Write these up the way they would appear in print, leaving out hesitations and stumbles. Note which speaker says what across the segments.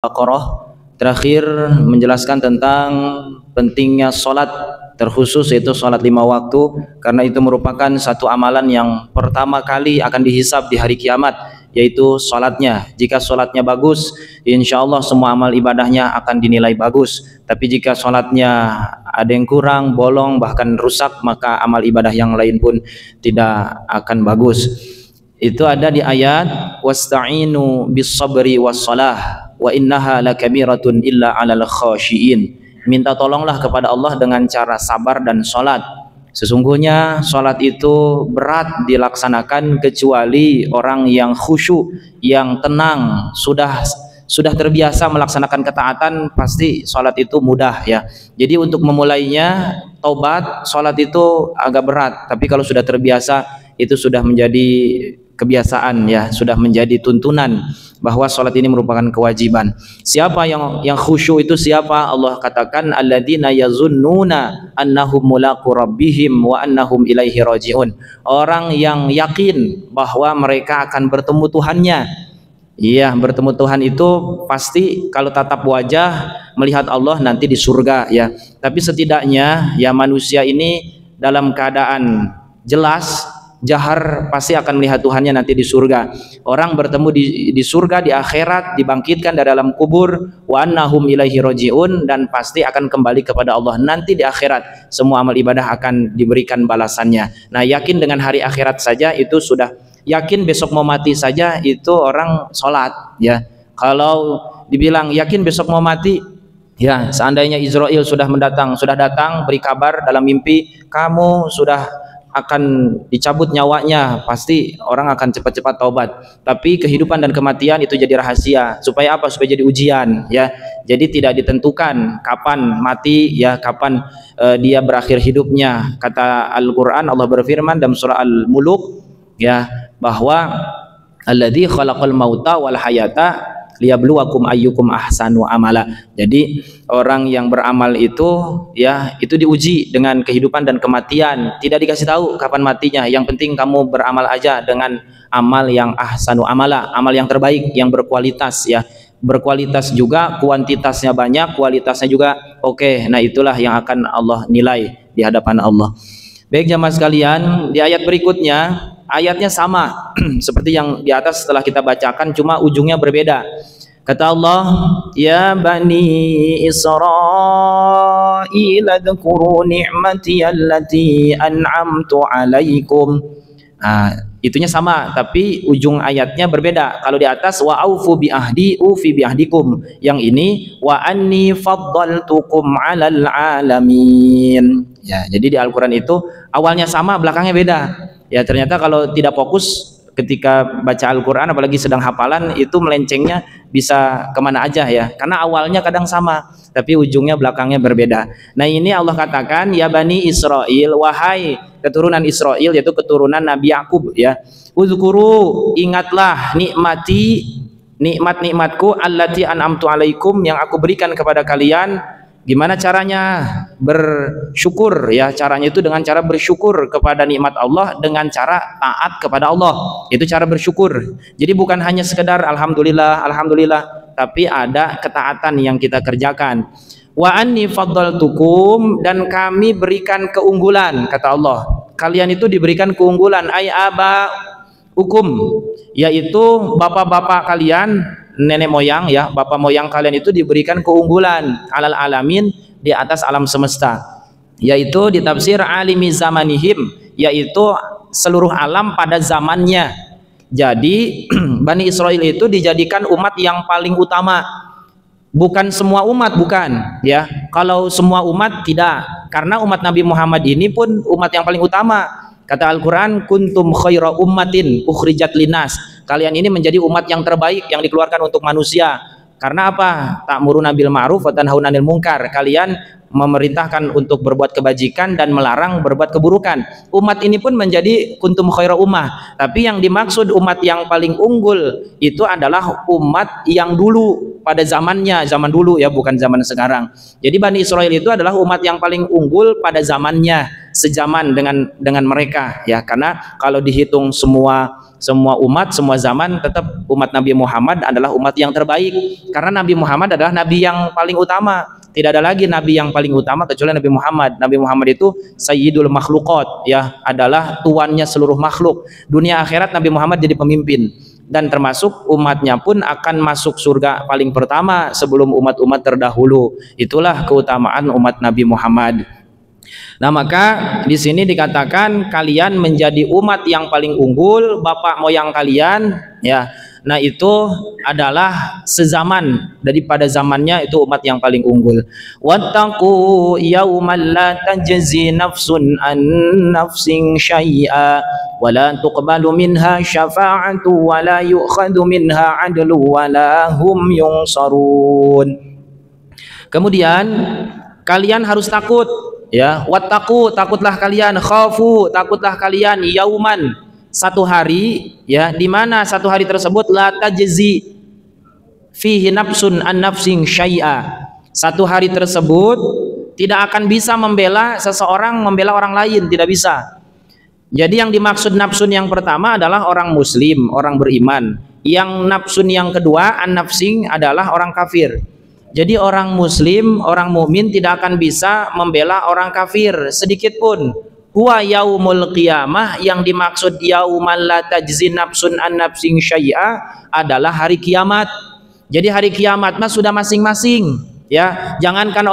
Speaker 1: Baqarah terakhir menjelaskan tentang pentingnya sholat, terkhusus yaitu sholat 5 waktu, karena itu merupakan satu amalan yang pertama kali akan dihisab di hari kiamat, yaitu sholatnya. Jika sholatnya bagus, insya Allah semua amal ibadahnya akan dinilai bagus. Tapi jika sholatnya ada yang kurang, bolong, bahkan rusak, maka amal ibadah yang lain pun tidak akan bagus. Itu ada di ayat wasta'inu bis sabri was salah wa innaha lakabiratun illa 'alal khashiin. Minta tolonglah kepada Allah dengan cara sabar dan salat. Sesungguhnya salat itu berat dilaksanakan kecuali orang yang khusyuk, yang tenang, sudah terbiasa melaksanakan ketaatan, pasti salat itu mudah ya. Jadi untuk memulainya taubat, salat itu agak berat, tapi kalau sudah terbiasa itu sudah menjadi kebiasaan ya, sudah menjadi tuntunan bahwa salat ini merupakan kewajiban. Siapa yang khusyuk itu siapa? Allah katakan alladzina yazunnuna annahum mulaqu rabbihim wa annahum ilaihi rajiun. Orang yang yakin bahwa mereka akan bertemu Tuhannya. Iya, bertemu Tuhan itu pasti kalau tatap wajah melihat Allah nanti di surga ya. Tapi setidaknya ya manusia ini dalam keadaan jelas jahar pasti akan melihat Tuhannya nanti di surga. Orang bertemu di surga, di akhirat, dibangkitkan dari dalam kubur, wa annahum ilaihi rajiun, dan pasti akan kembali kepada Allah nanti di akhirat. Semua amal ibadah akan diberikan balasannya. Nah, yakin dengan hari akhirat saja itu sudah yakin, besok mau mati saja itu orang sholat ya. Kalau dibilang yakin besok mau mati, ya seandainya Israel sudah datang beri kabar dalam mimpi kamu sudah akan dicabut nyawanya, pasti orang akan cepat-cepat taubat. Tapi kehidupan dan kematian itu jadi rahasia. Supaya apa? Supaya jadi ujian ya. Jadi tidak ditentukan kapan mati ya, kapan dia berakhir hidupnya. Kata Al-Qur'an, Allah berfirman dalam surah Al-Muluk ya, bahwa alladzi khalaqal mauta wal hayata liyabluwakum ayyukum ahsanu amala. Jadi orang yang beramal itu ya, itu diuji dengan kehidupan dan kematian. Tidak dikasih tahu kapan matinya. Yang penting kamu beramal aja dengan amal yang ahsanu amala, amal yang terbaik, yang berkualitas ya. Berkualitas juga, kuantitasnya banyak, kualitasnya juga oke. Nah, itulah yang akan Allah nilai di hadapan Allah. Baik jamaah sekalian, di ayat berikutnya ayatnya sama seperti yang di atas setelah kita bacakan, cuma ujungnya berbeda. Kata Allah, ya bani Israil adhkuru ni'mati allati an'amtu alaikum. Nah, itunya sama tapi ujung ayatnya berbeda. Kalau di atas wa aufu bi ahdi ufi bi ahdikum, yang ini wa anni faddaltukum 'alal alamin. Ya, jadi di Al-Qur'an itu awalnya sama, belakangnya beda. Ya, ternyata kalau tidak fokus ketika baca Al-Quran, apalagi sedang hafalan, itu melencengnya bisa kemana aja ya, karena awalnya kadang sama tapi ujungnya belakangnya berbeda. Nah, ini Allah katakan ya bani Israil, wahai keturunan Israil, yaitu keturunan Nabi Yakub ya, uzkuru, ingatlah nikmatku allati an'amtu alaikum, yang aku berikan kepada kalian. Gimana caranya? Bersyukur ya, caranya itu dengan cara bersyukur kepada nikmat Allah, dengan cara taat kepada Allah. Itu cara bersyukur. Jadi bukan hanya sekedar alhamdulillah, alhamdulillah, tapi ada ketaatan yang kita kerjakan. Wa anni faddaltukum, dan kami berikan keunggulan, kata Allah. Kalian itu diberikan keunggulan, ay aba hukum, yaitu bapak-bapak kalian, nenek moyang ya, bapak moyang kalian itu diberikan keunggulan alal alamin, di atas alam semesta, yaitu di tafsir alimi zamanihim, yaitu seluruh alam pada zamannya. Jadi Bani Israil itu dijadikan umat yang paling utama, bukan semua umat, bukan ya. Kalau semua umat tidak, karena umat Nabi Muhammad ini pun umat yang paling utama. Kata Al-Quran, kuntum khaira ummatin ukhrijat linas, kalian ini menjadi umat yang terbaik yang dikeluarkan untuk manusia. Karena apa? Ta'muruna bil ma'ruf wa tanhauna 'anil munkar, kalian memerintahkan untuk berbuat kebajikan dan melarang berbuat keburukan. Umat ini pun menjadi kuntum khaira ummah. Tapi yang dimaksud umat yang paling unggul itu adalah umat yang dulu, pada zamannya, zaman dulu ya, bukan zaman sekarang. Jadi Bani Israil itu adalah umat yang paling unggul pada zamannya, sejaman dengan mereka ya. Karena kalau dihitung semua semua umat, semua zaman, tetap umat Nabi Muhammad adalah umat yang terbaik, karena Nabi Muhammad adalah nabi yang paling utama. Tidak ada lagi nabi yang paling utama kecuali Nabi Muhammad. Nabi Muhammad itu sayyidul makhluqat, ya, adalah tuannya seluruh makhluk. Dunia akhirat Nabi Muhammad jadi pemimpin, dan termasuk umatnya pun akan masuk surga paling pertama sebelum umat-umat terdahulu. Itulah keutamaan umat Nabi Muhammad. Nah, maka di sini dikatakan kalian menjadi umat yang paling unggul, bapak moyang kalian, ya. Nah, itu adalah sezaman, daripada zamannya itu umat yang paling unggul. Wattaqu yauman la tajzi nafsun an nafsin syai'a wa la tuqbalu minha syafa'atu wa la yu'khadhu minha 'adlu wa la hum yunsarun. Kemudian kalian harus takut, ya. Wattaqu, takutlah kalian, khafu, takutlah kalian, yauman, satu hari, ya, di mana satu hari tersebut la tajzi fihi nafsun an nafsin syai'a. Satu hari tersebut tidak akan bisa membela seseorang membela orang lain, tidak bisa. Jadi yang dimaksud nafsun yang pertama adalah orang muslim, orang beriman. Yang nafsun yang kedua, an nafsin, adalah orang kafir. Jadi orang muslim, orang mukmin tidak akan bisa membela orang kafir sedikit pun. Huwa yaumul qiyamah, yang dimaksud yaumal la tajzi nafsun an nafsin syai'a adalah hari kiamat. Jadi hari kiamat mah sudah masing-masing, ya. Jangankan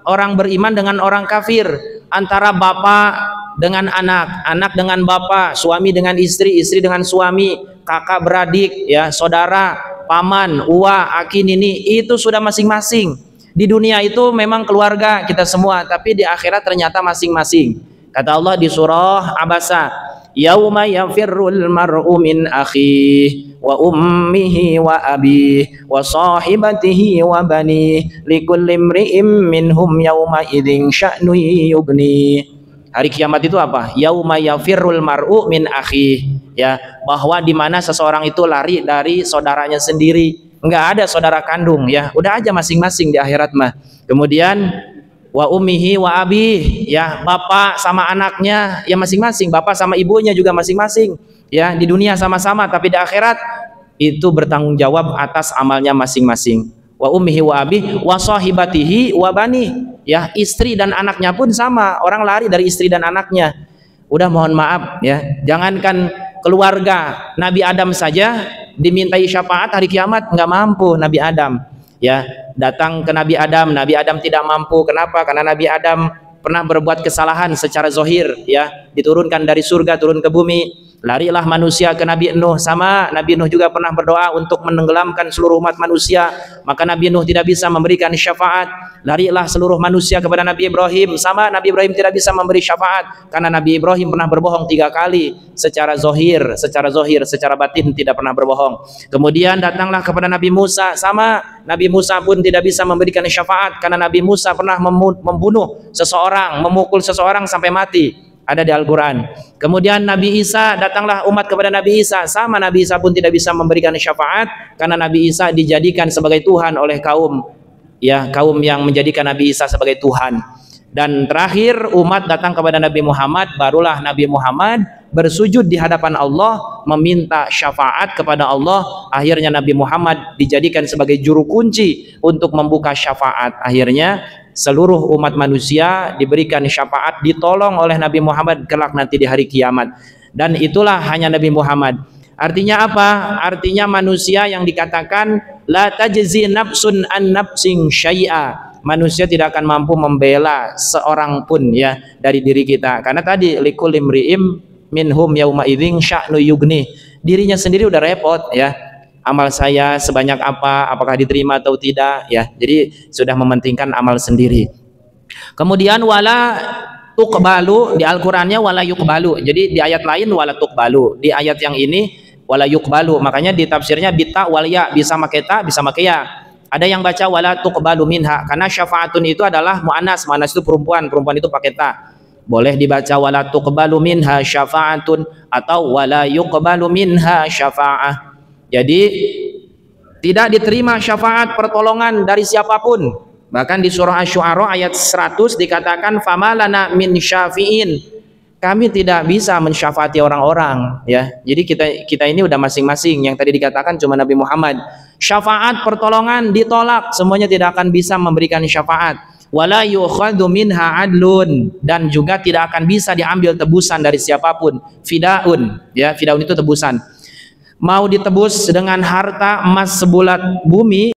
Speaker 1: orang beriman dengan orang kafir, antara bapak dengan anak, anak dengan bapak, suami dengan istri, istri dengan suami, kakak beradik, ya, saudara, paman, uwa, aki, nini, itu sudah masing-masing. Di dunia itu memang keluarga kita semua, tapi di akhirat ternyata masing-masing. Kata Allah di surah Abasa, yauma yafirrul mar'u min akhihi wa ummihi wa abihi wa sahibatihi wa banihi likulli imri'im minhum yauma idzin sya'nu yughni. Hari kiamat itu apa? Yauma yafirrul mar'u min akhihi, ya, bahwa di mana seseorang itu lari dari saudaranya sendiri. Enggak ada saudara kandung, ya. Udah aja masing-masing di akhirat mah. Kemudian wa ummihi wa abih, ya, bapak sama anaknya, ya, masing-masing, bapak sama ibunya juga masing-masing, ya. Di dunia sama-sama, tapi di akhirat itu bertanggung jawab atas amalnya masing-masing. Wa ummihi wa abih wa sahibatihi wa bani, ya, istri dan anaknya pun sama, orang lari dari istri dan anaknya. Udah, mohon maaf, ya, jangankan keluarga, Nabi Adam saja dimintai syafaat hari kiamat nggak mampu Nabi Adam, ya. Datang ke Nabi Adam, Nabi Adam tidak mampu. Kenapa? Karena Nabi Adam pernah berbuat kesalahan secara zohir, ya, diturunkan dari surga turun ke bumi. Larilah manusia ke Nabi Nuh, sama Nabi Nuh juga pernah berdoa untuk menenggelamkan seluruh umat manusia, maka Nabi Nuh tidak bisa memberikan syafaat. Larilah seluruh manusia kepada Nabi Ibrahim, sama Nabi Ibrahim tidak bisa memberi syafaat karena Nabi Ibrahim pernah berbohong 3 kali secara zohir, secara batin tidak pernah berbohong. Kemudian datanglah kepada Nabi Musa, sama Nabi Musa pun tidak bisa memberikan syafaat karena Nabi Musa pernah membunuh seseorang, memukul seseorang sampai mati. Ada di Al-Quran. Kemudian Nabi Isa, datanglah umat kepada Nabi Isa, sama Nabi Isa pun tidak bisa memberikan syafaat karena Nabi Isa dijadikan sebagai Tuhan oleh kaum, ya, kaum yang menjadikan Nabi Isa sebagai Tuhan. Dan terakhir umat datang kepada Nabi Muhammad, barulah Nabi Muhammad bersujud di hadapan Allah meminta syafaat kepada Allah. Akhirnya Nabi Muhammad dijadikan sebagai juru kunci untuk membuka syafaat. Akhirnya seluruh umat manusia diberikan syafaat, ditolong oleh Nabi Muhammad kelak nanti di hari kiamat. Dan itulah hanya Nabi Muhammad. Artinya apa? Artinya manusia yang dikatakan la tajzi nafsun an nafsin syai'a. Manusia tidak akan mampu membela seorang pun, ya, dari diri kita. Karena tadi likulli imri'im minhum yauma idzin sya'nu yughni. Dirinya sendiri udah repot, ya. Amal saya sebanyak apa, apakah diterima atau tidak, ya. Jadi sudah mementingkan amal sendiri. Kemudian wala tuqbalu, di Al-Qur'annya wala yuqbalu. Jadi di ayat lain wala tuqbalu, di ayat yang ini wala yuqbalu. Makanya di tafsirnya bita wal ya, bisa make ta, bisa make ya. Ada yang baca wala tuqbalu minha karena syafaatun itu adalah muannas, muannas itu perempuan, perempuan itu pakai ta. Boleh dibaca wala tuqbalu minha syafaatun atau wala yuqbalu minha syafa'ah. Jadi tidak diterima syafaat pertolongan dari siapapun. Bahkan di surah Asy-Syu'ara ayat 100 dikatakan famalana min syafi'in. kami tidak bisa mensyafaati orang-orang, ya. Jadi kita ini udah masing-masing. Yang tadi dikatakan cuma Nabi Muhammad. Syafaat pertolongan ditolak, semuanya tidak akan bisa memberikan syafaat. Wala yukhadhu minha adlun, dan juga tidak akan bisa diambil tebusan dari siapapun. Fidaun, ya, fidaun itu tebusan. Mau ditebus dengan harta emas sebulat bumi